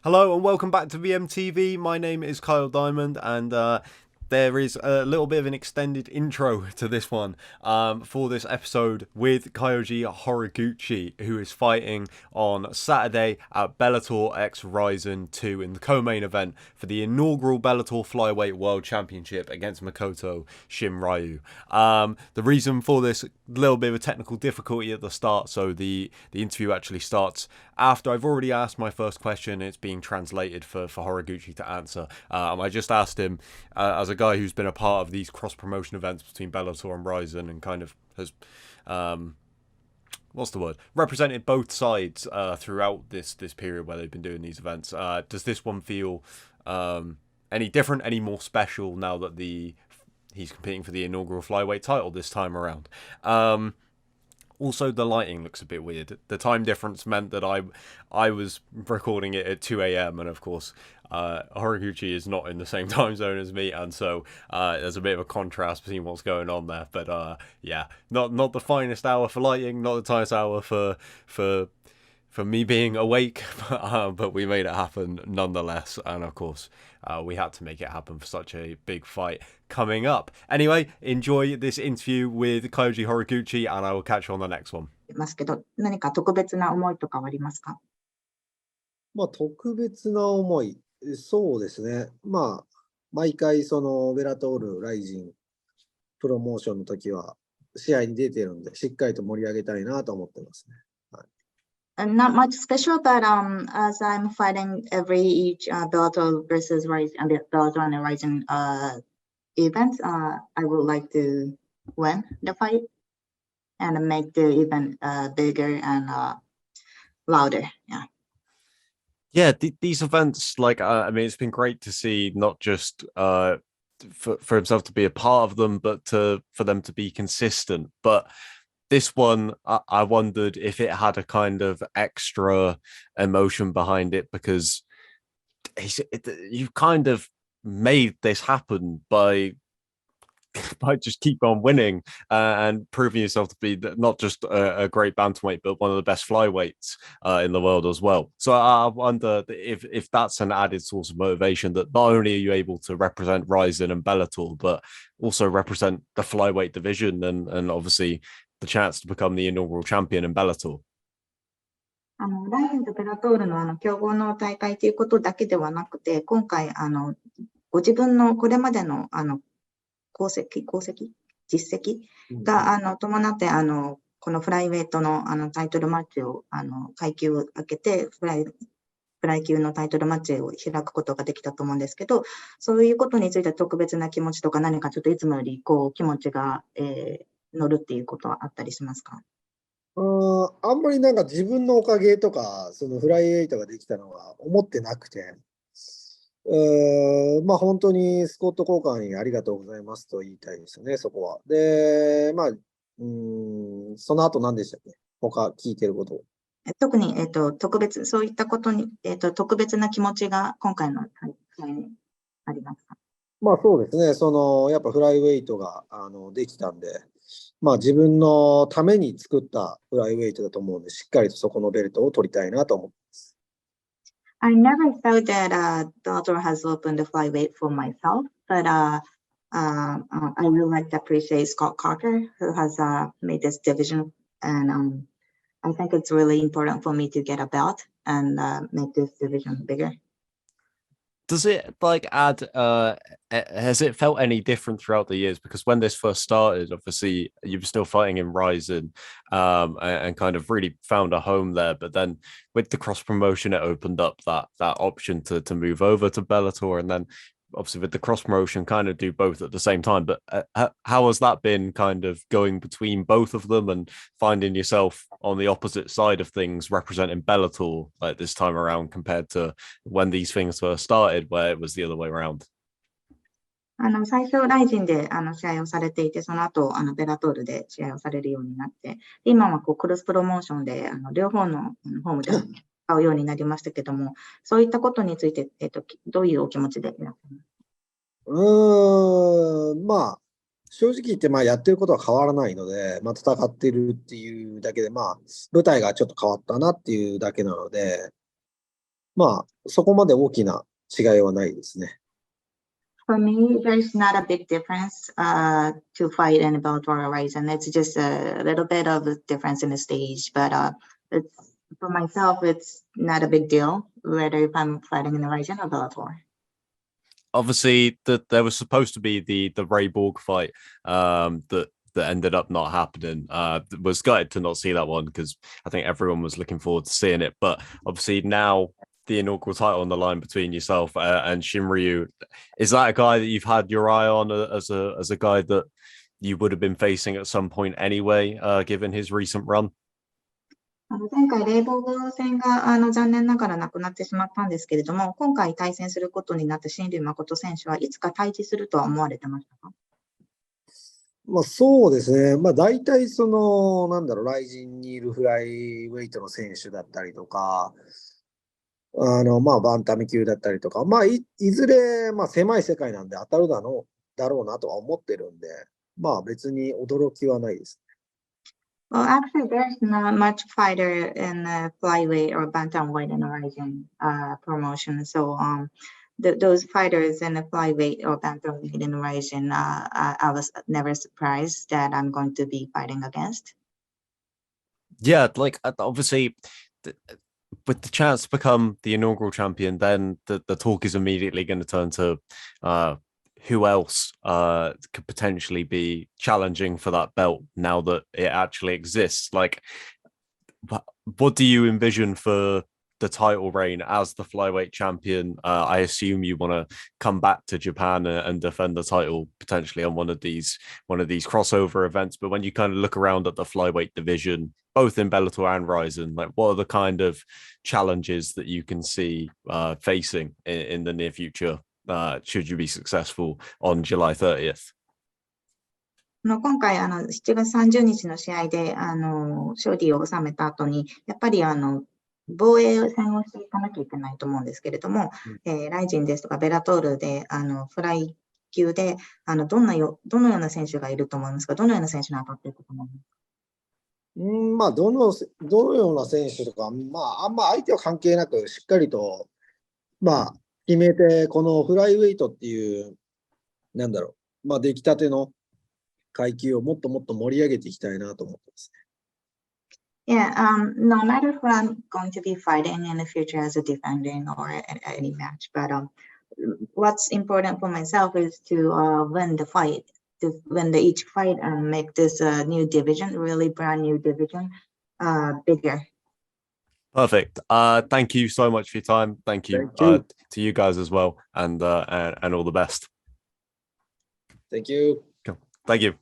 Hello and welcome back to VMTV. My name is Kyle Dimond, and there is a little bit of an extended intro to this one for this episode with Kyoji Horiguchi, who is fighting on Saturday at Bellator X RIZIN 2 in the co-main event for the inaugural Bellator Flyweight World Championship against Makoto Shinryu. The reason for this little bit of a technical difficulty at the start, so the interview actually starts after I've already asked my first question. It's being translated for Horiguchi to answer. I just asked him, as a guy who's been a part of these cross-promotion events between Bellator and RIZIN and kind of has, what's the word, represented both sides throughout this period where they've been doing these events. Does this one feel any different, any more special now that he's competing for the inaugural flyweight title this time around? Also, the lighting looks a bit weird. The time difference meant that I was recording it at 2 a.m. and of course, Horiguchi is not in the same time zone as me, and so there's a bit of a contrast between what's going on there. But yeah, not the finest hour for lighting, not the tightest hour for me being awake, but we made it happen nonetheless. And of course, we had to make it happen for such a big fight coming up. Anyway, enjoy this interview with Kyoji Horiguchi, and I will catch you on the next one. ますけど、何か特別な思いとかはありますか？特別な思い、そうですね。毎回ベラトール、ライジン、プロモーションの時は試合に出てるんで、しっかりと盛り上げたいなと思ってますね。And not much special, but as I'm fighting each Bellator versus Rise and the Bellator and the Ryzen events, I would like to win the fight and make the event bigger and louder. Yeah. Yeah, these events, like, I mean, it's been great to see not just for himself to be a part of them, but for them to be consistent. But this one, I wondered if it had a kind of extra emotion behind it, because you kind of made this happen by just keep on winning and proving yourself to be not just a great bantamweight, but one of the best flyweights in the world as well. So I wonder if that's an added source of motivation, that not only are you able to represent RIZIN and Bellator, but also represent the flyweight division and obviously the chance to become the inaugural champion in Bellator. ライゼンとベラトールの競合の大会ということだけではなくて、今回ご自分のこれまでの実績が伴ってこのフライウェイトのタイトルマッチを階級を上げてフライ級のタイトルマッチを開くことができたと思うんですけど、そういうことについて特別な気持ちとか、何かちょっといつもより気持ちが、乗るっていうことはあったりしますか？あんまりなんか自分のおかげとか、そのフライエイトができたのは思ってなくて、本当にスコット交換にありがとうございますと言いたいですよね、そこは。で、その後何でしたっけ？他聞いてること。特に、そういったことに、特別な気持ちが今回の大会にありますか？そうですね。やっぱフライウェイトができたんで、自分のために作ったフライウェイトだと思うんで、しっかりとそこのベルトを取りたいなと思ってます。I never thought that Bellator has opened the flyweight for myself, but I really like to appreciate Scott Carter, who has made this division, and I think it's really important for me to get a belt and make this division bigger. Does it add has it felt any different throughout the years? Because when this first started, obviously you were still fighting in RIZIN and kind of really found a home there, but then with the cross promotion it opened up that option to move over to Bellator, and then obviously with the cross promotion kind of do both at the same time. But how has that been, kind of going between both of them and finding yourself on the opposite side of things representing Bellator like this time around, compared to when these things first started where it was the other way around? 最初、ライジンで試合をされていて、その後ベラトールで試合をされるようになって、今はクロスプロモーションで両方のホームで使うようになりましたけども、そういったことについて、どういうお気持ちでいらっしゃいますか？正直言ってやってることは変わらないので、戦ってるっていうだけで、舞台がちょっと変わったなっていうだけなので、まあ、そこまで大きな違いはないですね。For me, there's not a big difference to fight in Bellator or RIZIN. It's just a little bit of a difference in the stage, but for myself, it's not a big deal whether if I'm fighting in the RIZIN or Bellator. Obviously, there was supposed to be the Ray Borg fight that ended up not happening. Was gutted to not see that one because I think everyone was looking forward to seeing it. But obviously now the inaugural title on the line between yourself and Shinryu, is that a guy that you've had your eye on as a guy that you would have been facing at some point anyway, given his recent run? 前回、レイボーグ戦が残念ながらなくなってしまったんですけれども、今回対戦することになった新竜誠選手はいつか対峙するとは思われてましたか？まあそうですね。まあ大体ライジンにいるフライウェイトの選手だったりとか、まあバンタム級だったりとか、まあいずれ、まあ狭い世界なんで当たるだろうなとは思ってるんで、まあ別に驚きはないです。Well, actually, there's not much fighter in the flyweight or bantamweight in the RIZIN promotion. So, those fighters in the flyweight or bantamweight in the RIZIN, I was never surprised that I'm going to be fighting against. Yeah, like obviously, with the chance to become the inaugural champion, then the talk is immediately going to turn to who else could potentially be challenging for that belt now that it actually exists. Like, what do you envision for the title reign as the flyweight champion? I assume you want to come back to Japan and defend the title potentially on one of these crossover events. But when you kind of look around at the flyweight division, both in Bellator and RIZIN, like what are the kind of challenges that you can see facing in the near future? Should you be successful on July 30th? 今回、7月30日の試合で、勝利を収めた後に、やっぱり、防衛戦をしていかなきゃいけないと思うんですけれども、ライジンですとか、ベラトールで、フライ級で、どのような選手がいると思いますか？どのような選手に当たっていくと思いますか？まあ、どのような選手とか、まあ、あんま相手は関係なく、しっかりと、まあ、決めて、このフライウェイトっていう、まあ、出来たての階級をもっともっと盛り上げていきたいなと思ってますね。Yeah, no matter who I'm going to be fighting in the future as a defending or any match, but what's important for myself is to win the fight, to win each fight and make this new division, really brand new division, bigger. Perfect. Thank you so much for your time. Thank you, to you guys as well, and all the best. Thank you. Cool. Thank you.